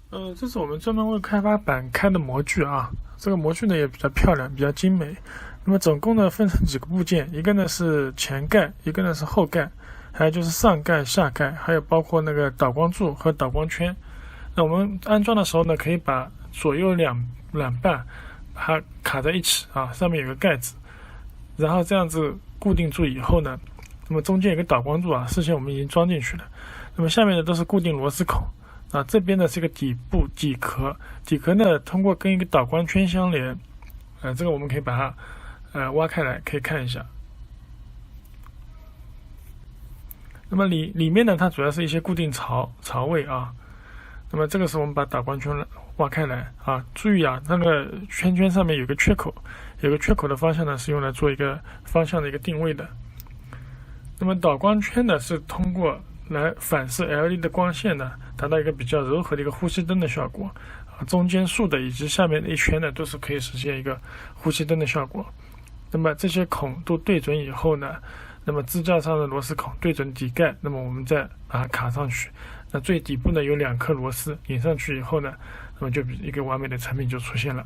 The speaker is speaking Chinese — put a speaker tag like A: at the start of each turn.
A: 这是我们专门为开发板开的模具啊。这个模具呢也比较漂亮，比较精美。那么总共呢分成几个部件，一个呢是前盖，一个呢是后盖，还有就是上盖、下盖，还有包括那个导光柱和导光圈。那我们安装的时候呢，可以把左右两半把它卡在一起啊，上面有个盖子，然后这样子固定住以后呢，那么中间有个导光柱啊，事先我们已经装进去了。那么下面呢都是固定螺丝孔。这边呢是一个底部底壳，底壳呢通过跟一个导光圈相连，这个我们可以把它挖开来，可以看一下。那么里面呢，它主要是一些固定槽位啊。那么这个时候我们把导光圈挖开来啊，注意啊，那个圈圈上面有个缺口，有个缺口的方向呢是用来做一个方向的一个定位的。那么导光圈呢是通过来反射 LED 的光线呢，达到一个比较柔和的一个呼吸灯的效果中间竖的以及下面的一圈呢，都是可以实现一个呼吸灯的效果。那么这些孔都对准以后呢，那么支架上的螺丝孔对准底盖，那么我们再把它卡上去。那最底部呢有2颗螺丝，拧上去以后呢，那么就一个完美的产品就出现了。